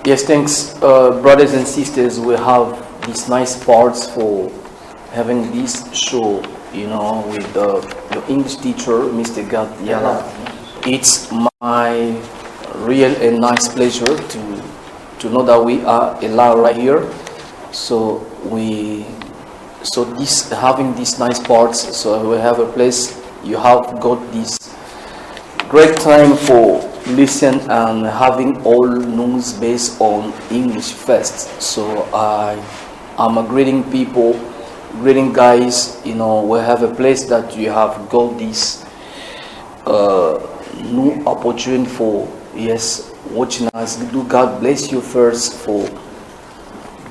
Yes, thanks, brothers and sisters. We have these nice parts for having this show, with your English teacher, Mr. Gad Yala. It's my real and nice pleasure to know that we are allowed right here. So having these nice parts, so we have a place. You have got this great time for listen and having all news based on English first. So I'm a greeting people, greeting guys. We have a place that you have got this new opportunity for watching us. Do God bless you first for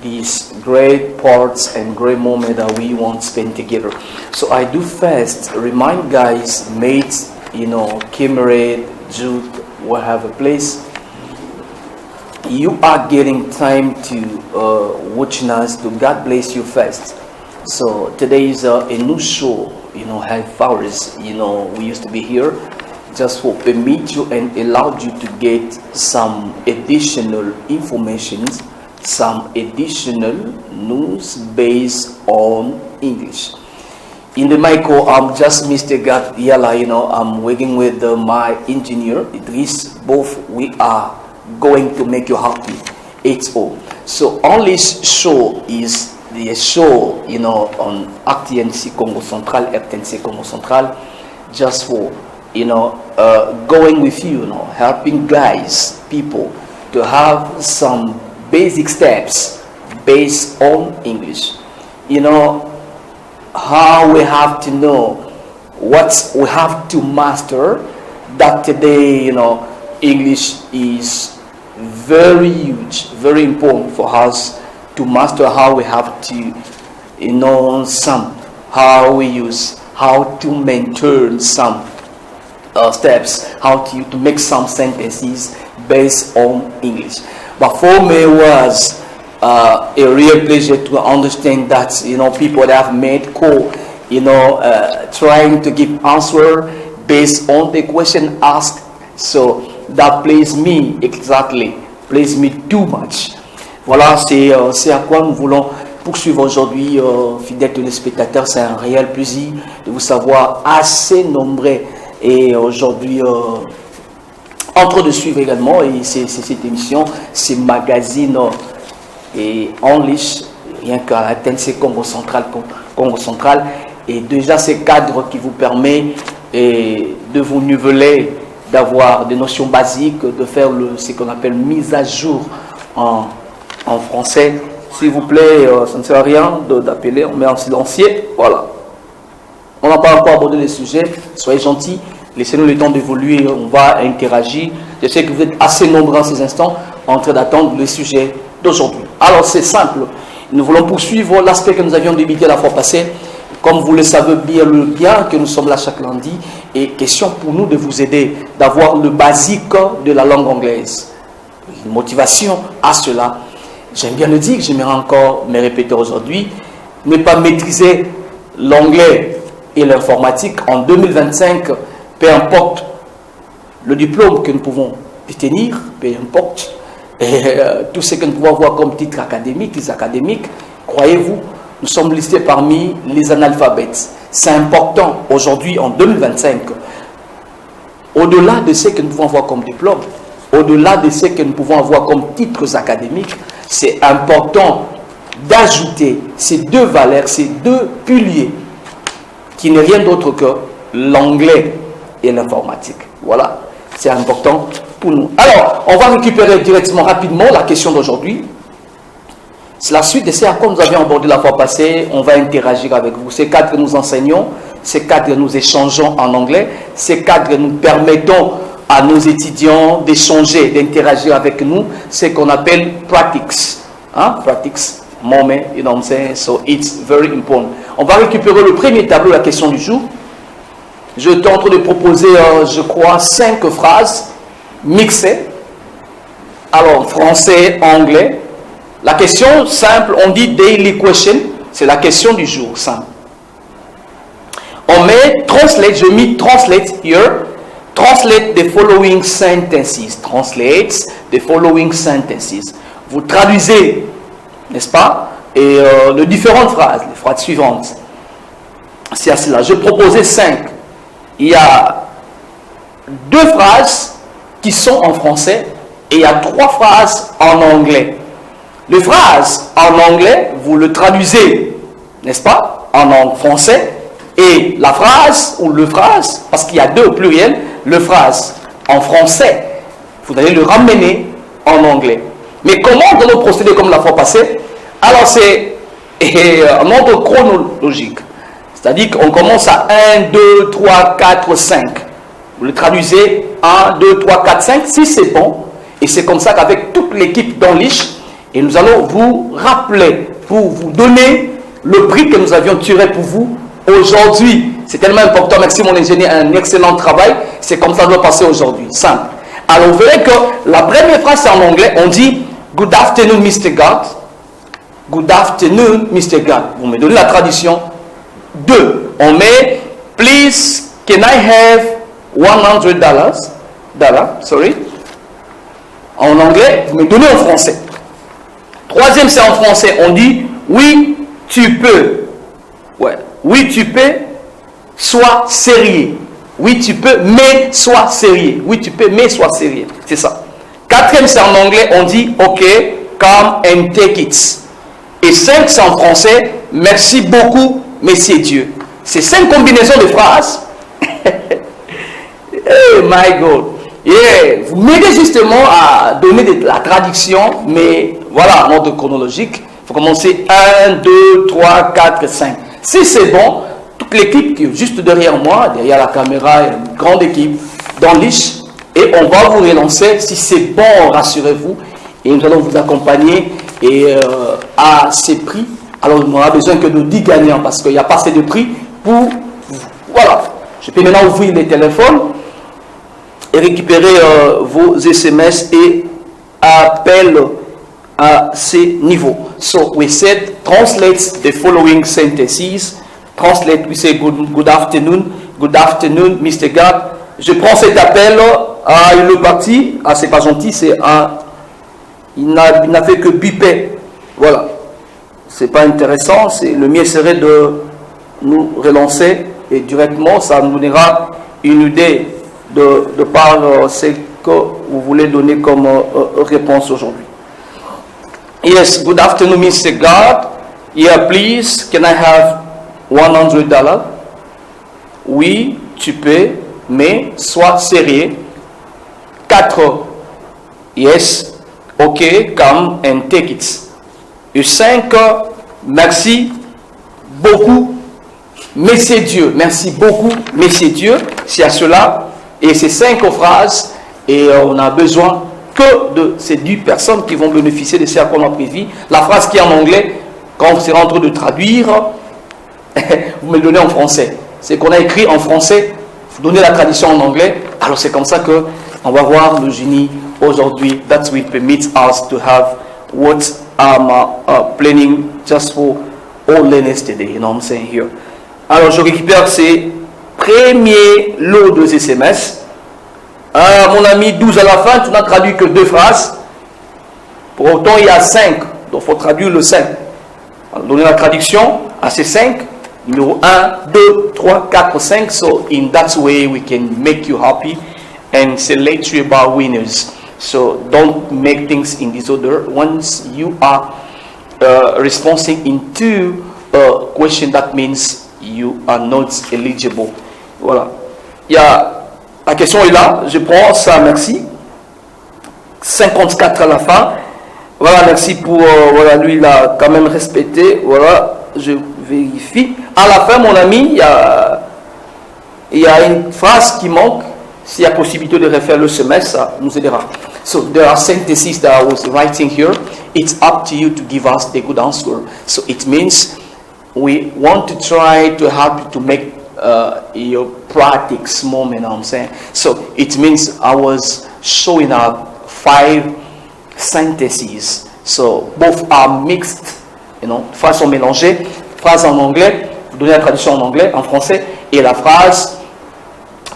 these great parts and great moment that we want to spend together. So I do first remind guys, mates, Kimmered, Jude, will have a place. You are getting time to watching us. To God bless you first. So today is a new show. Half hours. We used to be here just for permit you and allowed you to get some additional information, some additional news based on English. In the micro, I'm just Mr. Gad Yala, I'm working with my engineer, Idris. Both we are going to make you happy. It's all. So on this show is the show, on RTNC Congo Central, RTNC Congo Central, just for, going with you, helping guys, people to have some basic steps based on English. How we have to know what we have to master. That today, English is very huge, very important for us to master. How we have to, how we use, how to maintain some steps, how to make some sentences based on English. But for me, it was a real pleasure to understand that people that have made call, trying to give answer based on the question asked. So that please me too much. Voilà, c'est à quoi nous voulons poursuivre aujourd'hui, fidèles téléspectateurs. C'est un réel plaisir de vous savoir assez nombreux et aujourd'hui en train de suivre également. Et c'est cette émission, ces magazines. Et English, rien qu'à la TNC Congo Central, et déjà ces cadres qui vous permet de vous niveler, d'avoir des notions basiques, de faire ce qu'on appelle mise à jour en français. S'il vous plaît, ça ne sert à rien d'appeler, on met en silencieux, voilà. On n'a pas encore abordé les sujets, soyez gentils, laissez-nous le temps d'évoluer, on va interagir. Je sais que vous êtes assez nombreux en ces instants en train d'attendre le sujet d'aujourd'hui. Alors c'est simple, nous voulons poursuivre l'aspect que nous avions débuté la fois passée. Comme vous le savez bien que nous sommes là chaque lundi, et question pour nous de vous aider d'avoir le basique de la langue anglaise. Une motivation à cela. J'aime bien le dire, j'aimerais encore me répéter aujourd'hui, ne pas maîtriser l'anglais et l'informatique en 2025, peu importe le diplôme que nous pouvons détenir, peu importe tout ce que nous pouvons avoir comme titre académique, les académiques, croyez-vous, nous sommes listés parmi les analphabètes. C'est important aujourd'hui en 2025, au-delà de ce que nous pouvons avoir comme diplôme, au-delà de ce que nous pouvons avoir comme titres académiques, c'est important d'ajouter ces deux valeurs, ces deux piliers, qui n'est rien d'autre que l'anglais et l'informatique. Voilà, c'est important pour nous. Alors, on va récupérer directement, rapidement, la question d'aujourd'hui. C'est la suite de ce à quoi nous avions abordé la fois passée. On va interagir avec vous. Ces cadres que nous enseignons, ces cadres que nous échangeons en anglais, ces cadres que nous permettons à nos étudiants d'échanger, d'interagir avec nous, ce qu'on appelle practice. Practice, moment, you know what I'm saying? So it's very important. On va récupérer le premier tableau, la question du jour. Je tente de proposer, je crois, 5 phrases mixées. Alors, français, anglais. La question simple, on dit daily question, c'est la question du jour, simple. On met translate, je mets translate here, Translate the following sentences. Translate the following sentences. Vous traduisez, n'est-ce pas, et de différentes phrases, les phrases suivantes. C'est à cela. Je proposais 5. Il y a 2 phrases qui sont en français et il y a 3 phrases en anglais. Les phrases en anglais, vous le traduisez, n'est-ce pas, en français, et la phrase ou le phrase, parce qu'il y a 2 au pluriel, le phrase en français, vous allez le ramener en anglais. Mais comment allons-nous procéder comme la fois passée? Alors c'est un ordre chronologique. C'est-à-dire qu'on commence à 1, 2, 3, 4, 5. Vous le traduisez 1, 2, 3, 4, 5, si c'est bon. Et c'est comme ça qu'avec toute l'équipe d'English, et nous allons vous rappeler, pour vous donner le prix que nous avions tiré pour vous aujourd'hui. C'est tellement important. Merci mon ingénieur, un excellent travail. C'est comme ça que ça doit passer aujourd'hui. Simple. Alors vous verrez que la première phrase c'est en anglais. On dit Good afternoon, Mr. God. Good afternoon, Mr. God. Vous me donnez la traduction. 2. On met Please, can I have $100? Sorry. En anglais, vous me donnez en français. 3e, c'est en français. On dit oui, tu peux. Ouais. Oui, tu peux. Sois sérieux. Oui, tu peux, mais sois sérieux. Oui, tu peux, mais sois sérieux. C'est ça. 4e, c'est en anglais. On dit OK, come and take it. Et 5, c'est en français. Merci beaucoup, Monsieur Dieu. C'est 5 combinaisons de phrases. Oh my God. Yeah. Vous m'aidez justement à donner la traduction, mais voilà, en ordre chronologique. Il faut commencer 1, 2, 3, 4, 5. Si c'est bon, toute l'équipe qui est juste derrière moi, derrière la caméra, une grande équipe d'English, et on va vous relancer. Si c'est bon, rassurez-vous, et nous allons vous accompagner et à ces prix. Alors, on aura besoin que de 10 gagnants parce qu'il n'y a pas assez de prix pour vous. Voilà. Je peux maintenant ouvrir les téléphones et récupérer vos SMS et appels à ces niveaux. So we said, translate the following sentences. Translate, we say good afternoon, Mr. God. Je prends cet appel. Ah, il est parti. Ah, c'est pas gentil, c'est un. Il n'a fait que biper. Voilà. C'est pas intéressant. Le mieux serait de nous relancer et directement, ça nous donnera une idée de par ce que vous voulez donner comme réponse aujourd'hui. Yes, good afternoon, Mr. God. Yeah, please, can I have $100? Oui, tu peux, mais sois sérieux. 4. Yes, ok, come and take it. Et 5. Merci beaucoup, Monsieur Dieu. Merci beaucoup, Monsieur Dieu. C'est à cela. Et ces 5 phrases, et on a besoin que de ces 10 personnes qui vont bénéficier de ce qu'on a prévu. La phrase qui est en anglais, quand vous serez en train de traduire, vous me le donnez en français. C'est qu'on a écrit en français, vous donnez la traduction en anglais. Alors c'est comme ça que on va voir le génie aujourd'hui. That will permit us to have what I'm planning just for all learners today. You know what I'm saying here. Alors je récupère ces premiers lots de SMS. Mon ami, 12 à la fin, tu n'as traduit que 2 phrases. Pour autant, il y a 5. Donc, il faut traduire le 5. Alors, donner la traduction à ces 5. Numéro 1, 2, 3, 4, 5. So, in that way, we can make you happy and select you about winners. So, don't make things in disorder. Once you are responding in 2 questions, that means you are not eligible. Voilà. Il y a... La question est là, je prends ça, merci. 54 à la fin. Voilà, merci pour... voilà, lui, il a quand même respecté. Voilà, je vérifie. À la fin, mon ami, il y a une phrase qui manque. S'il y a possibilité de refaire le semestre, ça nous aidera. So, there are sentences that I was writing here. It's up to you to give us the good answer. So, it means we want to try to help you to make your practice moment, you know what I'm saying? So it means I was showing up 5 sentences. So both are mixed, you know, phrases sont mélangées. Phrase en anglais, vous donnez la traduction en anglais, en français, et la phrase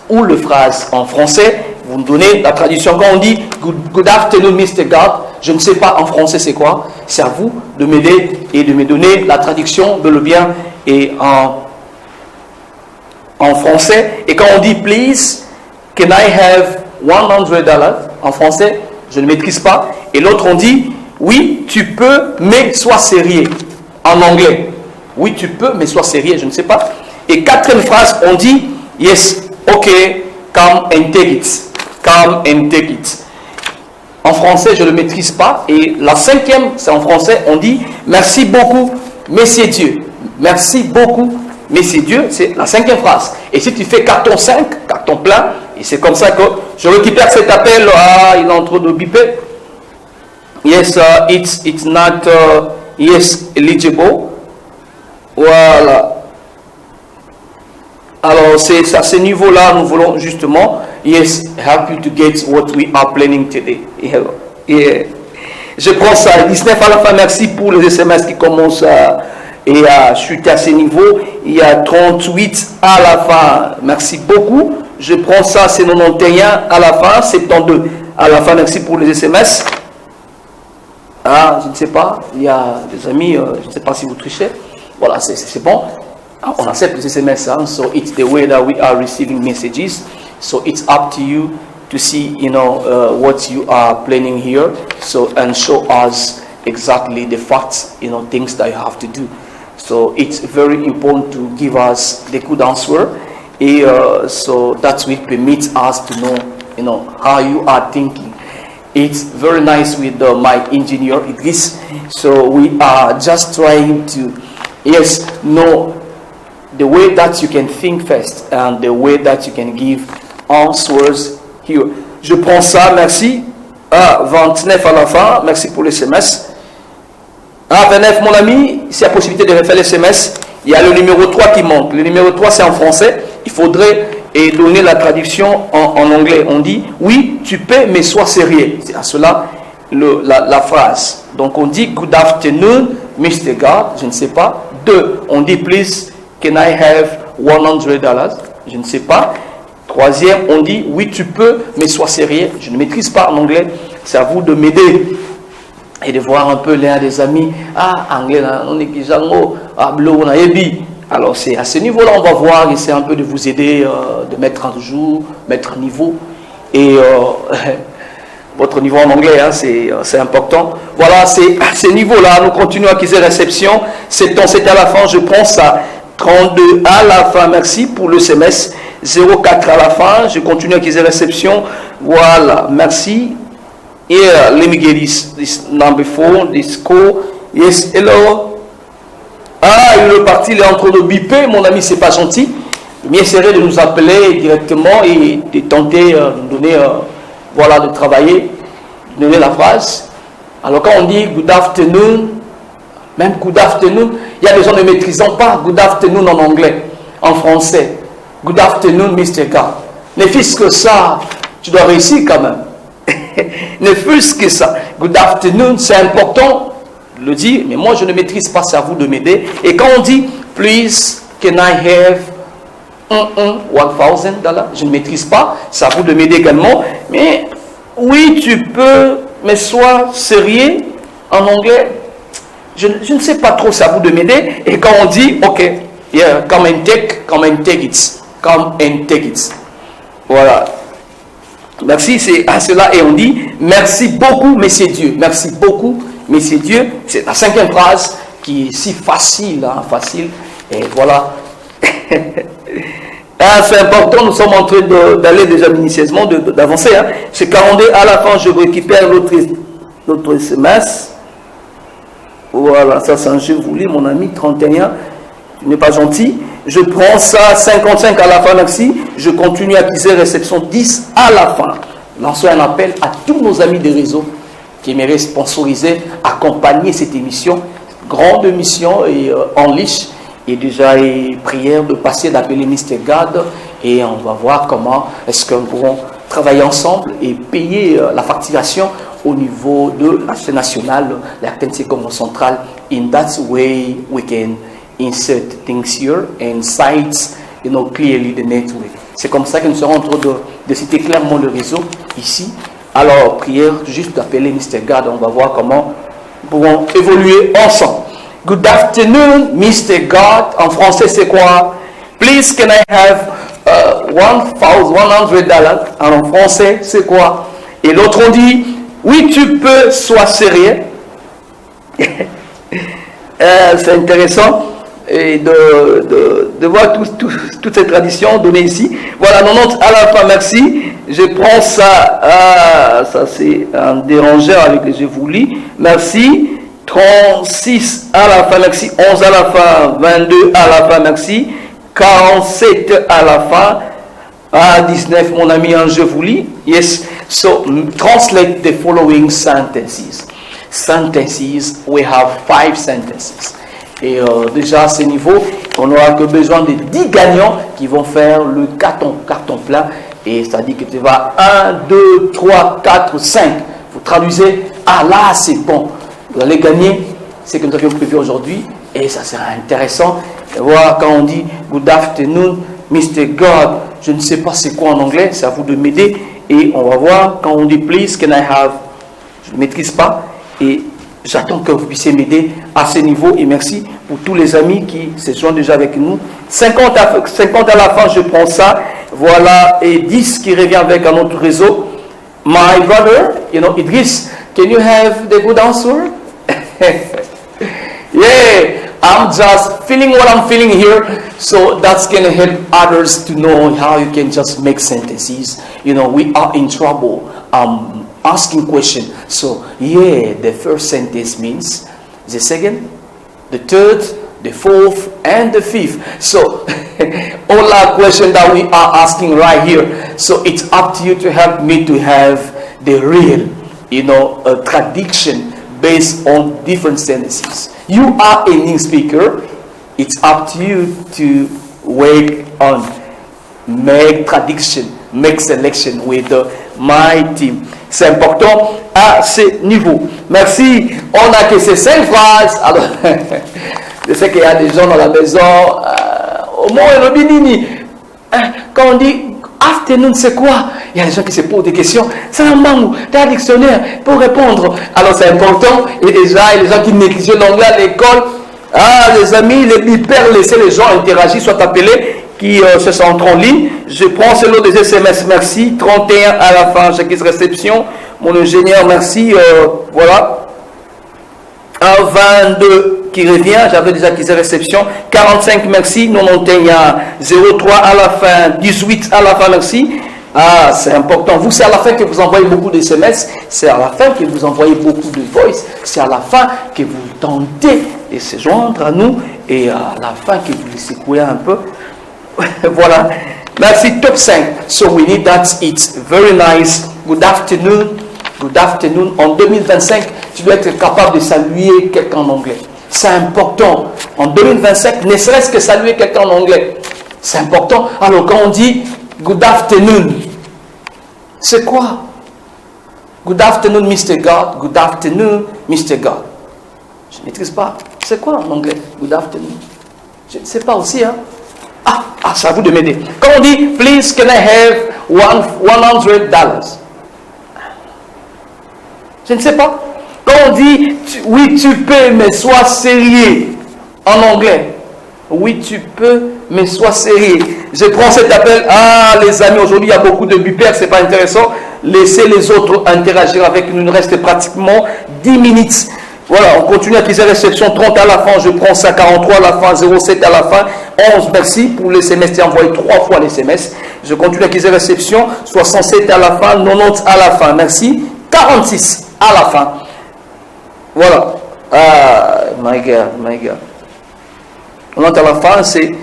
ou la phrase en français. Vous me donnez la traduction. Quand on dit good afternoon, Mr. God, je ne sais pas en français c'est quoi. C'est à vous de m'aider et de me donner la traduction de le bien et en français. Et quand on dit please, can I have $100 en français, je ne maîtrise pas. Et l'autre on dit oui, tu peux, mais sois sérieux en anglais. Oui, tu peux, mais sois sérieux, je ne sais pas. Et quatrième phrase, on dit yes, ok, come and take it. Come and take it. En français, je ne le maîtrise pas. Et la cinquième, c'est en français, on dit merci beaucoup, messieurs Dieu. Merci beaucoup, messieurs Dieu. C'est la cinquième phrase. Et si tu fais carton 5, carton plein, et c'est comme ça que je récupère cet appel. Ah, il est en train de biper. Yes, it's not yes eligible. Voilà. Alors, c'est à ce niveau-là, nous voulons justement, yes, help you to get what we are planning today. Yeah. Je prends ça. 19 à la fin, merci pour les SMS qui commencent à chuter à ce niveau. Il y a 38 à la fin. Merci beaucoup. Je prends ça, c'est 91 à la fin, 72 à la fin. Merci pour les SMS. Ah, je ne sais pas. Il y a des amis, je ne sais pas si vous trichez. Voilà, c'est bon. On accepte les SMS, hein? So it's the way that we are receiving messages. So it's up to you to see, what you are planning here. So and show us exactly the facts, things that you have to do. So it's very important to give us the good answer, so that will permit us to know, how you are thinking. It's very nice with my engineer Idris. So we are just trying to, know the way that you can think first and the way that you can give answers here. Je prends ça, merci. 29 à la fin, merci pour les SMS. 29, mon ami, s'il y a possibilité de refaire les SMS, il y a le numéro 3 qui manque. Le numéro 3, c'est en français. Il faudrait donner la traduction en anglais. On dit, oui, tu peux, mais sois sérieux. C'est à cela la phrase. Donc, on dit, good afternoon, Mr. God, je ne sais pas. 2, on dit, please, can I have $100? Je ne sais pas. Troisième, on dit, oui, tu peux, mais sois sérieux. Je ne maîtrise pas en anglais. C'est à vous de m'aider et de voir un peu l'un des amis. Ah, anglais, on est kijango, ablo, on a ebi. Alors, c'est à ce niveau-là, on va voir, essayer un peu de vous aider, de mettre en jour, mettre niveau. Et votre niveau en anglais, hein, c'est important. Voilà, c'est à ce niveau-là, nous continuons à acquérir réception. C'est à la fin, je prends ça. 32 à la fin, merci pour le SMS. 04 à la fin, je continue à acquérir réception. Voilà, merci. Here, let me get this number 4, this call. Yes, hello. Ah, il est parti, il est en train de biper, mon ami, c'est pas gentil. Il essaierait de nous appeler directement et de tenter de nous donner, de travailler, de donner la phrase. Alors quand on dit good afternoon, même good afternoon, il y a des gens ne maîtrisant pas good afternoon en anglais, en français. Good afternoon, Mr. God. Ne fût-ce que ça, tu dois réussir quand même. Ne fût-ce que ça. Good afternoon, c'est important de le dire, mais moi je ne maîtrise pas, c'est à vous de m'aider. Et quand on dit, please, can I have $1,000? Je ne maîtrise pas, c'est à vous de m'aider également. Mais oui, tu peux, mais sois sérieux en anglais. Je ne sais pas trop, c'est à vous de m'aider. Et quand on dit, ok, yeah, come and take it. Come and take it. Voilà. Merci, c'est à cela. Et on dit, merci beaucoup, messieurs Dieu. Merci beaucoup, messieurs Dieu. C'est la cinquième phrase qui est si facile, hein, facile. Et voilà. C'est important, nous sommes en train d'aller déjà minutieusement, d'avancer. Hein. C'est 42 à la fin, je récupère l'autre SMS. Voilà, ça c'est un jeu voulu, mon ami. 31, tu n'es pas gentil. Je prends ça, 55 à la fin, merci. Je continue à acquérir réception 10 à la fin. Lançons un appel à tous nos amis des réseaux qui aimeraient sponsoriser, accompagner cette émission, grande émission et en ligne. Et déjà, prière de passer d'appeler Mr. God et on va voir comment est-ce que nous pourrons travailler ensemble et payer la facturation au niveau de la chaîne nationale, la RTNC Congo centrale. In that way, we can insert things here and sites, clearly the network. C'est comme ça que nous serons en train de citer clairement le réseau ici. Alors, prière, juste d'appeler Mr. God, on va voir comment nous pouvons évoluer ensemble. Good afternoon, Mr. God. En français, c'est quoi? Please, can I have $1,100? Alors, en français, c'est quoi? Et l'autre, on dit, oui, tu peux, sois sérieux. C'est intéressant et de voir toutes ces traditions données ici. Voilà, 90 à la fin, merci. Je prends ça, ça c'est un dérangeur avec les je vous lis. Merci. 36 à la fin, merci. 11 à la fin, 22 à la fin, merci. 47 à la fin. 19, mon ami, je vous lis. Yes, so translate the following sentences. Sentences, we have 5 sentences. Et déjà à ce niveau, on n'aura que besoin de 10 gagnants qui vont faire le carton plein. Et ça dit que tu vas 1, 2, 3, 4, 5. Vous traduisez, ah là c'est bon. Vous allez gagner ce que nous avions prévu aujourd'hui. Et ça sera intéressant de voir quand on dit Good afternoon, Mr. God. Je ne sais pas c'est quoi en anglais, c'est à vous de m'aider. Et on va voir quand on dit Please, can I have. Je ne maîtrise pas. Et j'attends que vous puissiez m'aider à ce niveau. Et merci pour tous les amis qui se sont déjà avec nous. 50 à la fin, je prends ça. Voilà. Et 10 qui revient avec un autre réseau. My brother, Idris, can you have the good answer? Yeah, I'm just feeling what I'm feeling here. So that's going to help others to know how you can just make sentences. We are in trouble. Asking question. So, yeah, the first sentence means the second, the third, the fourth, and the fifth. So, all our questions that we are asking right here. So, it's up to you to help me to have the real, a tradition based on different sentences. You are a new speaker. It's up to you to work on make tradition, make selection with my team. C'est important à ce niveau. Merci. On a que ces 5 phrases. Alors, je sais qu'il y a des gens dans la maison. Au moins, quand on dit afternoon, c'est quoi? Il y a des gens qui se posent des questions. C'est un mango, t'as un dictionnaire pour répondre. Alors, c'est important. Et déjà, il y a des gens qui négligent l'anglais à l'école. Les amis, les pères, laissez les gens interagir, soit appelés, qui se sentent en ligne. Je prends celui des SMS, merci. 31 à la fin, chaque réception. Mon ingénieur, merci. Voilà. 22 qui revient, j'avais déjà acquis réception. 45, merci. 91, 03 à la fin. 18 à la fin, merci. C'est important. Vous, c'est à la fin que vous envoyez beaucoup de SMS. C'est à la fin que vous envoyez beaucoup de voice. C'est à la fin que vous tentez de se joindre à nous. Et à la fin que vous les secouez un peu. Voilà. Merci, top 5. So we need that. It's very nice. Good afternoon. Good afternoon. En 2025, tu dois être capable de saluer quelqu'un en anglais. C'est important. En 2025, ne serait-ce que saluer quelqu'un en anglais. C'est important. Alors, quand on dit good afternoon, c'est quoi? Good afternoon, Mr. God. Good afternoon, Mr. God. Je ne maîtrise pas. C'est quoi en anglais? Good afternoon. Je ne sais pas aussi, hein? C'est à vous de m'aider. Quand on dit, please, can I have $100? Je ne sais pas. Quand on dit, oui, tu peux, mais sois sérieux. En anglais. Oui, tu peux, mais sois sérieux. Je prends cet appel. Les amis, aujourd'hui, il y a beaucoup de bipères, c'est pas intéressant. Laissez les autres interagir avec nous. Il nous reste pratiquement 10 minutes. Voilà, on continue à utiliser la réception. 30 à la fin, je prends ça. 43 à la fin, 07 à la fin, 11, merci pour les SMS. Tu as envoyé 3 fois les SMS. Je continue à utiliser la réception. 67 à la fin, 90 à la fin, merci. 46 à la fin. Voilà. My God. 90 à la fin, c'est...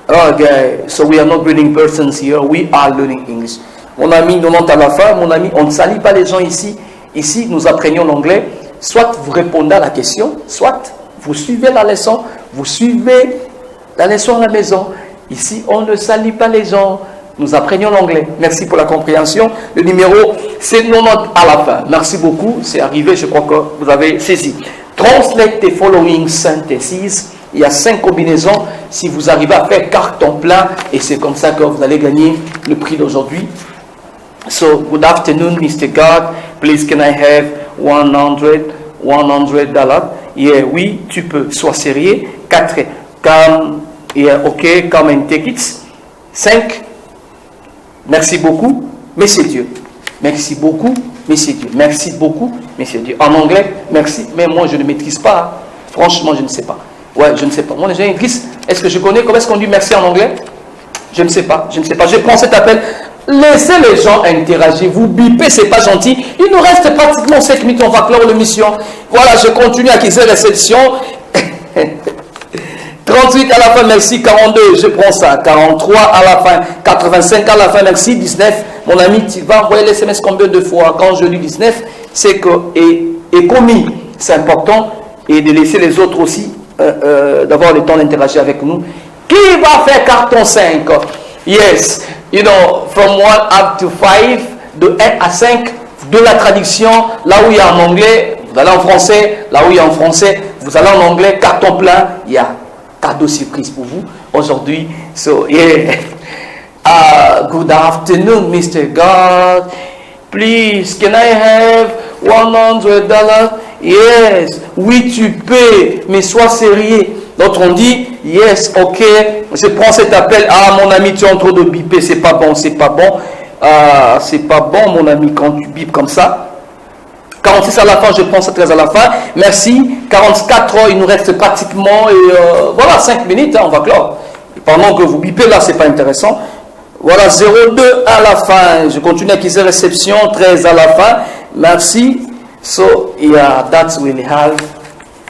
Okay, so we are not reading persons here. We are learning English. Mon ami, 90 à la fin. Mon ami, on ne salit pas les gens ici. Ici, nous apprenons l'anglais. Soit vous répondez à la question, soit vous suivez la leçon. Vous suivez la leçon à la maison. Ici, on ne salit pas les gens. Nous apprenons l'anglais. Merci pour la compréhension. Le numéro, c'est 90 à la fin. Merci beaucoup. C'est arrivé, je crois que vous avez saisi. Translate the following sentences Il y a 5 combinaisons. Si vous arrivez à faire carton plein, et c'est comme ça que vous allez gagner le prix d'aujourd'hui. So, good afternoon, Mr. God. Please, can I have $100? Yeah, oui, tu peux. Sois sérieux. 4. Come, yeah, ok, come and take it. 5. Merci beaucoup, mais c'est Dieu. Merci beaucoup, mais c'est Dieu. Merci beaucoup, mais c'est Dieu. En anglais, merci, mais moi je ne maîtrise pas. Franchement, je ne sais pas. Ouais, je ne sais pas. Moi, déjà, Idriss, est-ce que je connais? Comment est-ce qu'on dit merci en anglais? Je ne sais pas. Je ne sais pas. Je prends cet appel. Laissez les gens interagir. Vous bipez, c'est pas gentil. Il nous reste pratiquement 7 minutes. On va clore l'émission. Voilà, je continue à acquérir réception. 38 à la fin, merci. 42, je prends ça. 43 à la fin. 85 à la fin, merci. 19, mon ami, tu vas envoyer les SMS combien de fois? Quand je dis 19, c'est que et commis. C'est important. Et de laisser les autres aussi d'avoir le temps d'interagir avec nous. Qui va faire carton 5? Yes. You know, from 1 up to 5, de 1 à 5, de la traduction, là où il y a en anglais, vous allez en français, là où il y a en français, vous allez en anglais, carton plein, il y a cadeau surprise pour vous aujourd'hui. So, yeah. Good afternoon, Mr. God. Please, can I have $100? Yes. Oui, tu peux, mais sois sérieux. D'autres on dit, yes, ok, je prends cet appel. Ah, mon ami, tu es en train de biper, c'est pas bon, c'est pas bon. C'est pas bon, mon ami, quand tu bipes comme ça. 46 à la fin, je prends ça 13 à la fin. Merci. 44, il nous reste pratiquement, et voilà, 5 minutes, hein, on va clore. Pendant que vous bipez, là, c'est pas intéressant. Voilà, 02 à la fin. Je continue à acquérir réception, 13 à la fin. Merci. So, yeah, that will help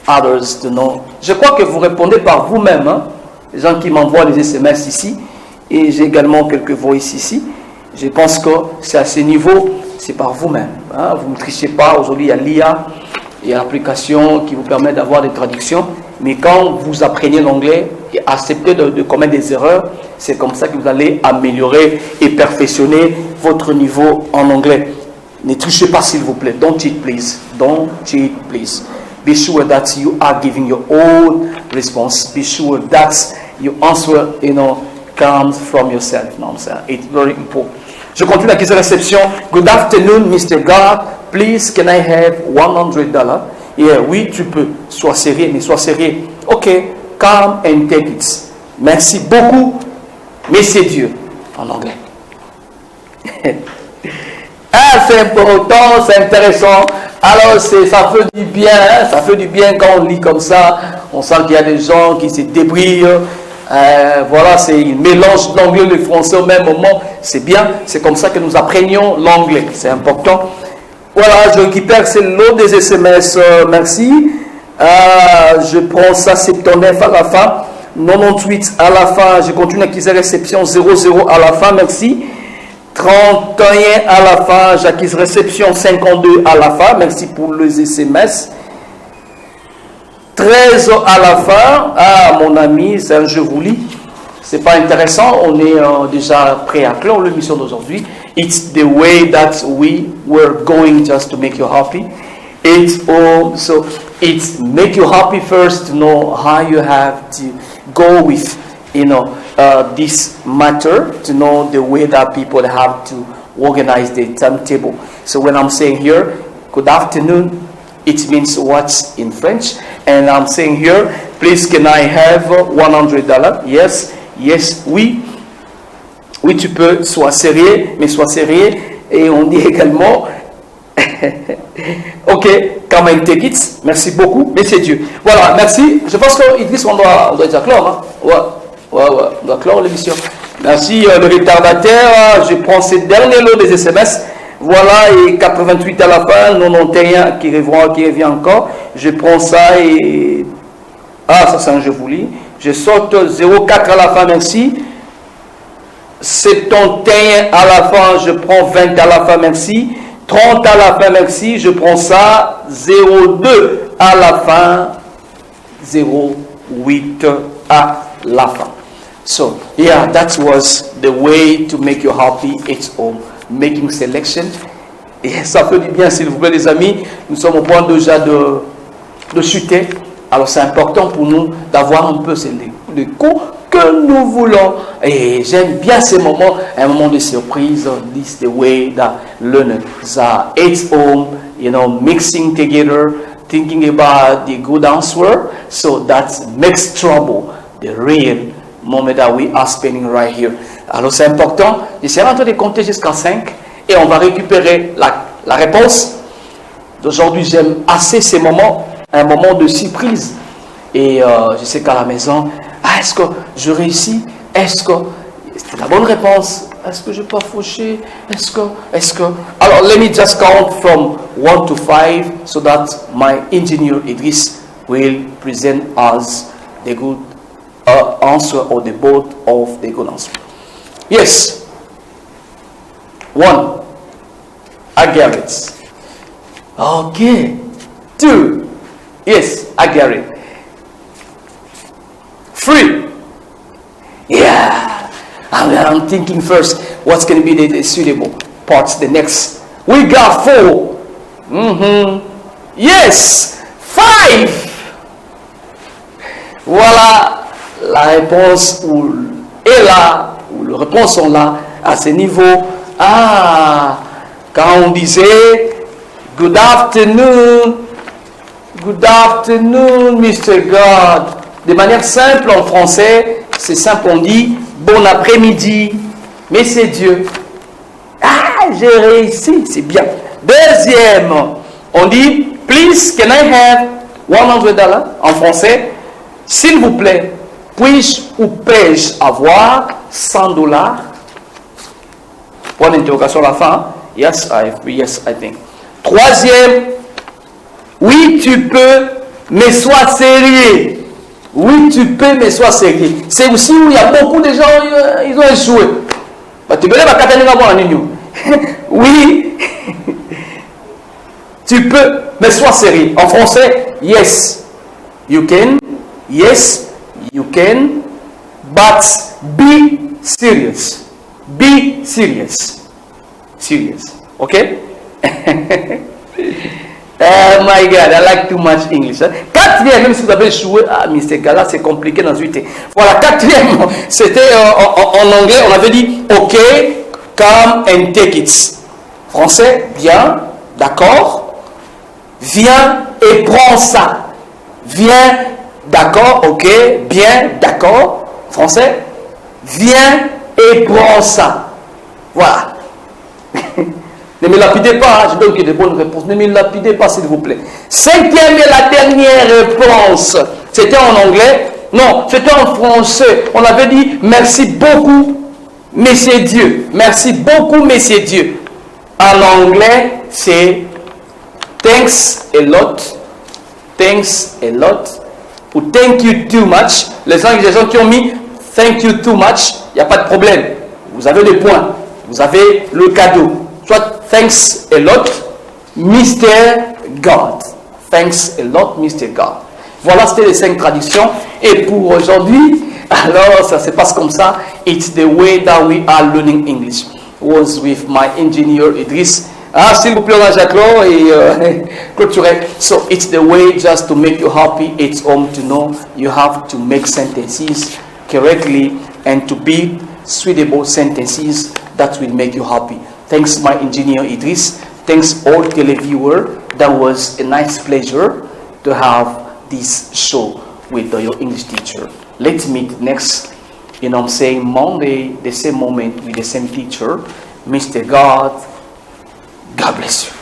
others to know. Je crois que vous répondez par vous-même, hein? Les gens qui m'envoient les SMS ici, et j'ai également quelques voices ici. Je pense que c'est à ce niveau, c'est par vous-même. Hein? Vous ne trichez pas. Aujourd'hui, il y a l'IA, il y a l'application qui vous permet d'avoir des traductions. Mais quand vous apprenez l'anglais et acceptez de commettre des erreurs, c'est comme ça que vous allez améliorer et perfectionner votre niveau en anglais. Ne trichez pas, s'il vous plaît. Don't cheat, please. Don't cheat, please. Be sure that you are giving your own response. Be sure that your answer, comes from yourself. No, it's very important. Je continue l'acquisition réception. Good afternoon, Mr. God. Please, can I have $100? Yeah, oui, tu peux. Sois sérieux, mais sois sérieux. Ok, come and take it. Merci beaucoup, mais c'est Dieu. En anglais. Ah, c'est important, c'est intéressant. Alors, ça fait du bien, hein? Ça fait du bien quand on lit comme ça. On sent qu'il y a des gens qui se débrouillent. Voilà, c'est un mélange d'anglais et de français au même moment. C'est bien, c'est comme ça que nous apprenions l'anglais. C'est important. Voilà, je récupère, c'est l'eau des SMS. Merci. Je prends ça, 79 à la fin. 98 à la fin. Je continue à acquérir réception 00 à la fin. Merci. 31 à la fin, j'acquise réception 52 à la fin, merci pour les SMS. 13 à la fin, ah mon ami, c'est un jeu vous lis, c'est pas intéressant, on est déjà prêt à clore l'émission d'aujourd'hui. It's the way that we were going just to make you happy. It's make you happy first to know how you have to go with, this matter, to know the way that people have to organize their timetable. So when I'm saying here, good afternoon, it means what's in French. And I'm saying here, please can I have $100? Yes, yes, oui. Oui, tu peux, sois sérieux, mais sois sérieux. Et on dit également, ok, come and take it. Merci beaucoup, mais c'est Dieu. Voilà, merci. Je pense qu'on doit déjà clore. Hein? Ouais. On doit clore l'émission. Merci le retardataire. Je prends ces derniers lots des SMS. Voilà, et 88 à la fin, 91 qui revient encore. Je prends ça et... Ah, ça c'est un je vous lis. Je saute 04 à la fin, merci. 71 à la fin, je prends 20 à la fin, merci. 30 à la fin, merci. Je prends ça. 02 à la fin. 08 à la fin. So, yeah, that was the way to make you happy. It's all making selection. Et ça fait du bien, s'il vous plaît, les amis. Nous sommes au point déjà de chuter. Alors c'est important pour nous d'avoir un peu les cours que nous voulons. Et j'aime bien ces moments, un moment de surprise. This is the way that learners are at home, mixing together, thinking about the good answer. So that makes trouble, the real moment that we are spending right here. Alors c'est important. J'essaie en train de compter jusqu'à 5 et on va récupérer la réponse. D'aujourd'hui, j'aime assez ces moments, un moment de surprise. Et je sais qu'à la maison, est-ce que je réussis? Est-ce que c'est la bonne réponse? Est-ce que je peux faucher? Est-ce que... Alors, let me just count from 1 to 5 so that my engineer Idris will present us the good answer or the both of the good answer. Yes. 1. I get it. Okay. 2. Yes, I get it. 3. Yeah. I'm thinking first what's going to be the suitable parts, the next. We got 4. Yes. 5. Voilà la réponse est là, ou les réponses sont là à ce niveau. Quand on disait Good afternoon, Mr. God. De manière simple en français, c'est simple, on dit bon après-midi, mais c'est Dieu. J'ai réussi, c'est bien. Deuxième, on dit please, can I have $100 en français? S'il vous plaît, puis-je ou peux-je avoir $100? Point d'interrogation à la fin. Yes, I think. Troisième, oui, tu peux, mais sois sérieux. Oui, tu peux, mais sois sérieux. C'est aussi où il y a beaucoup de gens, ils ont échoué. Oui, tu peux, mais sois sérieux. En français, yes, you can. Yes, you can. But be serious. Be serious. Serious. Okay? Oh my God, I like too much English. Quatrième, même si vous avez échoué, mais ces gars-là, c'est compliqué dans 8. Voilà, quatrième, c'était en anglais, on avait dit, OK, come and take it. Français, bien, d'accord. Viens et prends ça. Viens, d'accord, OK, bien, d'accord. Français, viens et prends ça. Voilà. Ne me lapidez pas, je donne que des bonnes réponses. Ne me lapidez pas, s'il vous plaît. Cinquième et la dernière réponse. C'était en anglais? Non, c'était en français. On avait dit merci beaucoup, Monsieur Dieu. Merci beaucoup, Monsieur Dieu. En anglais, c'est thanks a lot. Thanks a lot. Ou thank you too much. Les gens qui ont mis thank you too much, il n'y a pas de problème. Vous avez les points. Vous avez le cadeau. Soit thanks a lot, Mr. God. Thanks a lot, Mr. God. Voilà, c'était les 5 traductions. Et pour aujourd'hui, alors ça se passe comme ça. It's the way that we are learning English. Was with my engineer Idris. S'il vous plaît, on a Jacques-Claude et clôturer. So it's the way just to make you happy. It's home to know you have to make sentences correctly and to be suitable sentences that will make you happy. Thanks, my engineer Idris. Thanks, all televiewer. That was a nice pleasure to have this show with your English teacher. Let's meet next, I'm saying Monday, the same moment with the same teacher. Mr. God, God bless you.